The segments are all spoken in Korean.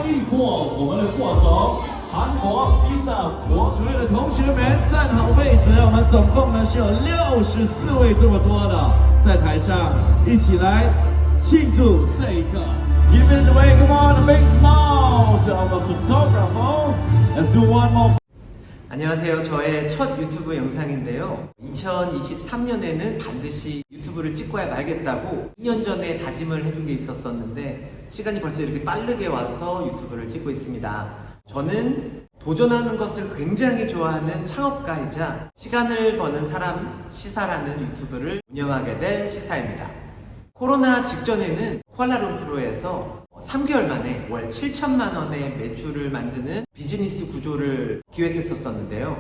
遇过我们的过从韩国、西萨国。所有的同学们站好位置，我们总共呢是有64位这么多的，在台上一起来庆祝这一个。Give it away, come on, a big smile to our photographer. Let's do one more. 안녕하세요. 저의 첫 유튜브 영상인데요. 2023년에는 반드시 유튜브를 찍고야 말겠다고 2년 전에 다짐을 해둔 게 있었었는데 시간이 벌써 이렇게 빠르게 와서 유튜브를 찍고 있습니다. 저는 도전하는 것을 굉장히 좋아하는 창업가이자 시간을 버는 사람 시사라는 유튜브를 운영하게 될 시사입니다. 코로나 직전에는 쿠알라룸푸르에서 3개월 만에 월 7천만 원의 매출을 만드는 비즈니스 구조를 기획했었는데요.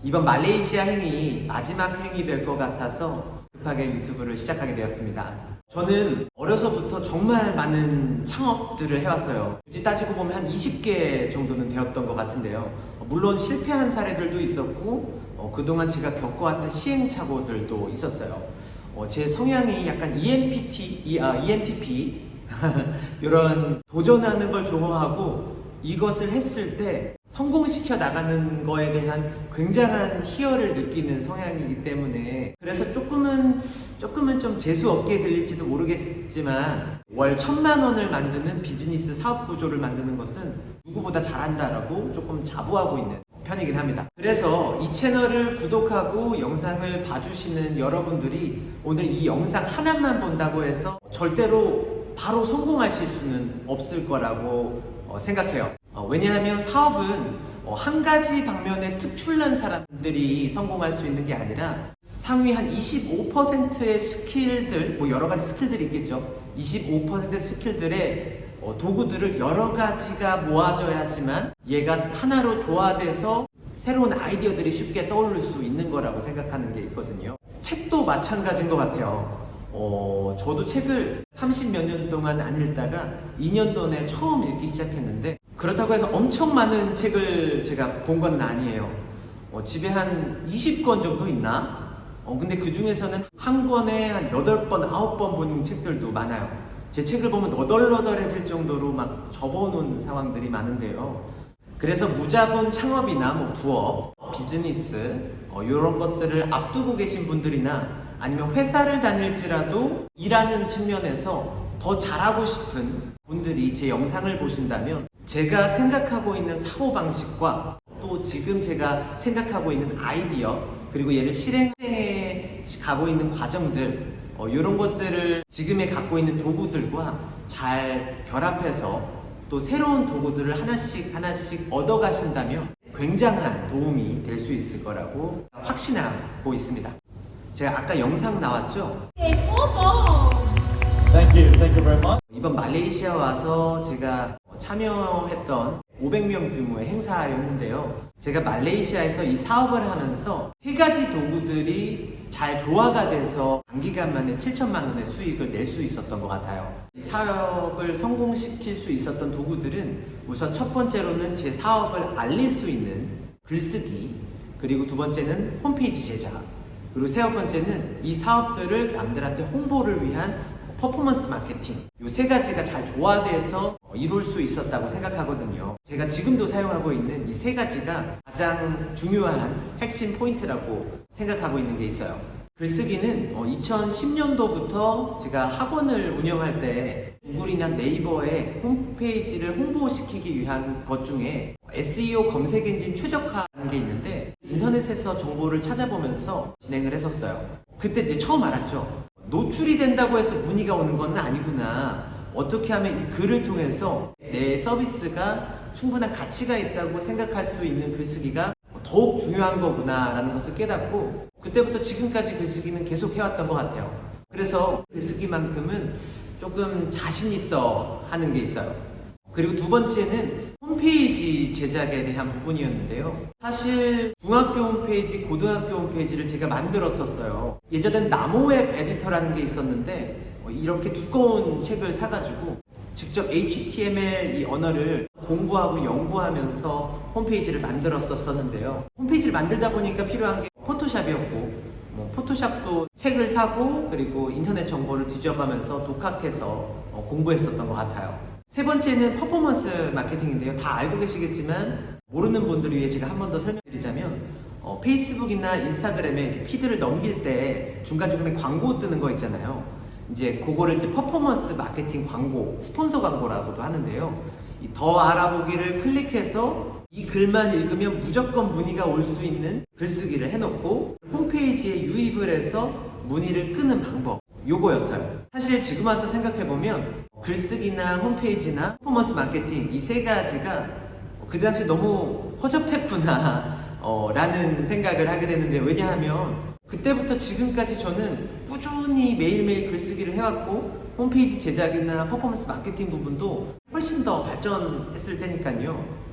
이번 말레이시아 행이 마지막 행이 될 것 같아서 급하게 유튜브를 시작하게 되었습니다. 저는 어려서부터 정말 많은 창업들을 해왔어요. 굳이 따지고 보면 한 20개 정도는 되었던 것 같은데요. 물론 실패한 사례들도 있었고 그동안 제가 겪어왔던 시행착오들도 있었어요. 제 성향이 약간 ENTP 이런 도전하는 걸 좋아하고 이것을 했을 때 성공시켜 나가는 거에 대한 굉장한 희열을 느끼는 성향이기 때문에 그래서 조금은 좀 재수 없게 들릴지도 모르겠지만 월 1,000만 원을 만드는 비즈니스 사업 구조를 만드는 것은 누구보다 잘한다라고 조금 자부하고 있는 편이긴 합니다. 그래서 이 채널을 구독하고 영상을 봐주시는 여러분들이 오늘 이 영상 하나만 본다고 해서 절대로 바로 성공하실 수는 없을 거라고 생각해요. 왜냐하면 사업은 한 가지 방면에 특출난 사람들이 성공할 수 있는 게 아니라 상위 한 25%의 스킬들, 여러 가지 스킬들이 있겠죠. 25%의 스킬들의 도구들을 여러 가지가 모아져야지만 얘가 하나로 조화돼서 새로운 아이디어들이 쉽게 떠오를 수 있는 거라고 생각하는 게 있거든요. 책도 마찬가지인 것 같아요. 저도 책을 30몇 년 동안 안 읽다가 2년 전에 처음 읽기 시작했는데 그렇다고 해서 엄청 많은 책을 제가 본 건 아니에요. 집에 한 20권 정도 있나? 근데 그 중에서는 한 권에 한 8번, 9번 본 책들도 많아요. 제 책을 보면 너덜너덜해질 정도로 막 접어놓은 상황들이 많은데요. 그래서 무자본 창업이나 부업, 비즈니스 이런 것들을 앞두고 계신 분들이나 아니면 회사를 다닐지라도 일하는 측면에서 더 잘하고 싶은 분들이 제 영상을 보신다면 제가 생각하고 있는 사고방식과 또 지금 제가 생각하고 있는 아이디어 그리고 얘를 실행해 가고 있는 과정들 이런 것들을 지금에 갖고 있는 도구들과 잘 결합해서 또 새로운 도구들을 하나씩 얻어 가신다면 굉장한 도움이 될 수 있을 거라고 확신하고 있습니다. 제가 아까 영상 나왔죠? 예뻐져. Thank you very much. 이번 말레이시아 와서 제가 참여했던 500명 규모의 행사였는데요. 제가 말레이시아에서 이 사업을 하면서 3가지 도구들이 잘 조화가 돼서 단기간 만에 7천만 원의 수익을 낼 수 있었던 것 같아요. 이 사업을 성공시킬 수 있었던 도구들은 우선 첫 번째로는 제 사업을 알릴 수 있는 글쓰기, 그리고 두 번째는 홈페이지 제작, 그리고 세 번째는 이 사업들을 남들한테 홍보를 위한 퍼포먼스 마케팅, 이 3가지가 잘 조화돼서 이룰 수 있었다고 생각하거든요. 제가 지금도 사용하고 있는 이 3가지가 가장 중요한 핵심 포인트라고 생각하고 있는 게 있어요. 글쓰기는 2010년도부터 제가 학원을 운영할 때 구글이나 네이버에 홈페이지를 홍보시키기 위한 것 중에 SEO 검색 엔진 최적화라는 게 있는데 인터넷에서 정보를 찾아보면서 진행을 했었어요. 그때 이제 처음 알았죠. 노출이 된다고 해서 문의가 오는 건 아니구나. 어떻게 하면 이 글을 통해서 내 서비스가 충분한 가치가 있다고 생각할 수 있는 글쓰기가 더욱 중요한 거구나 라는 것을 깨닫고 그때부터 지금까지 글쓰기는 계속 해왔던 것 같아요. 그래서 글쓰기만큼은 조금 자신 있어 하는 게 있어요. 그리고 두 번째는 홈페이지 제작에 대한 부분이었는데요. 사실 중학교 홈페이지, 고등학교 홈페이지를 제가 만들었었어요. 예전엔 나무웹 에디터라는 게 있었는데 이렇게 두꺼운 책을 사가지고 직접 HTML 이 언어를 공부하고 연구하면서 홈페이지를 만들었었는데요. 홈페이지를 만들다 보니까 필요한 게 포토샵이었고 포토샵도 책을 사고 그리고 인터넷 정보를 뒤져가면서 독학해서 공부했었던 것 같아요. 세 번째는 퍼포먼스 마케팅인데요. 다 알고 계시겠지만 모르는 분들을 위해 제가 한 번 더 설명드리자면 페이스북이나 인스타그램에 이렇게 피드를 넘길 때 중간중간에 광고 뜨는 거 있잖아요. 이제 그거를 이제 퍼포먼스 마케팅 광고, 스폰서 광고라고도 하는데요. 이 더 알아보기를 클릭해서 이 글만 읽으면 무조건 문의가 올 수 있는 글쓰기를 해놓고 홈페이지에 유입을 해서 문의를 끄는 방법, 요거였어요. 사실 지금 와서 생각해보면 글쓰기나 홈페이지나 퍼포먼스 마케팅 이 세 가지가 그 당시 너무 허접했구나 라는 생각을 하게 되는데, 왜냐하면 그때부터 지금까지 저는 꾸준히 매일매일 글쓰기를 해왔고 홈페이지 제작이나 퍼포먼스 마케팅 부분도 훨씬 더 발전했을 테니까요.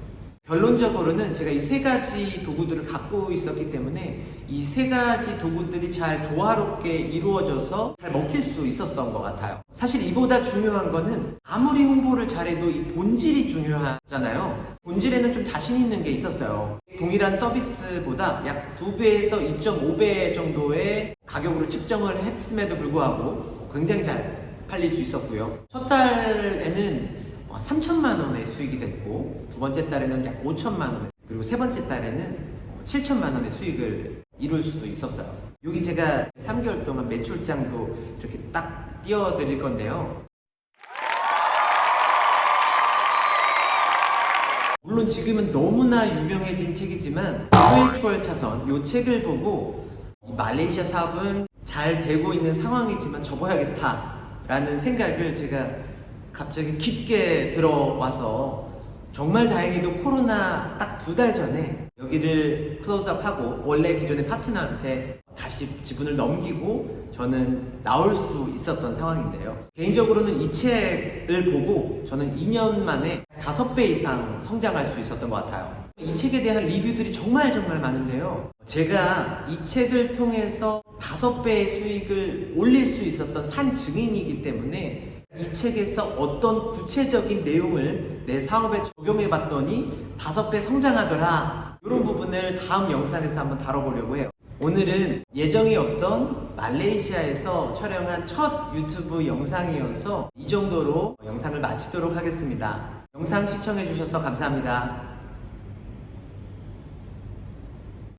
결론적으로는 제가 이 세 가지 도구들을 갖고 있었기 때문에 이 세 가지 도구들이 잘 조화롭게 이루어져서 잘 먹힐 수 있었던 것 같아요. 사실 이보다 중요한 거는 아무리 홍보를 잘해도 이 본질이 중요하잖아요. 본질에는 좀 자신 있는 게 있었어요. 동일한 서비스보다 약 2배에서 2.5배 정도의 가격으로 측정을 했음에도 불구하고 굉장히 잘 팔릴 수 있었고요. 첫 달에는 3천만 원의 수익이 됐고, 두 번째 달에는 약 5천만 원, 그리고 세 번째 달에는 7천만 원의 수익을 이룰 수도 있었어요. 여기 제가 3개월 동안 매출장도 이렇게 딱 띄워드릴 건데요. 물론 지금은 너무나 유명해진 책이지만 고도의 추월차선, 이 책을 보고 이 말레이시아 사업은 잘 되고 있는 상황이지만 접어야겠다 라는 생각을 제가 갑자기 깊게 들어와서, 정말 다행히도 코로나 딱 2달 전에 여기를 클로즈업하고 원래 기존의 파트너한테 다시 지분을 넘기고 저는 나올 수 있었던 상황인데요. 개인적으로는 이 책을 보고 저는 2년 만에 5배 이상 성장할 수 있었던 것 같아요. 이 책에 대한 리뷰들이 정말 많은데요. 제가 이 책을 통해서 5배의 수익을 올릴 수 있었던 산 증인이기 때문에 이 책에서 어떤 구체적인 내용을 내 사업에 적용해 봤더니 5배 성장하더라, 이런 부분을 다음 영상에서 한번 다뤄보려고 해요. 오늘은 예정이 없던 말레이시아에서 촬영한 첫 유튜브 영상이어서 이 정도로 영상을 마치도록 하겠습니다. 영상 시청해 주셔서 감사합니다.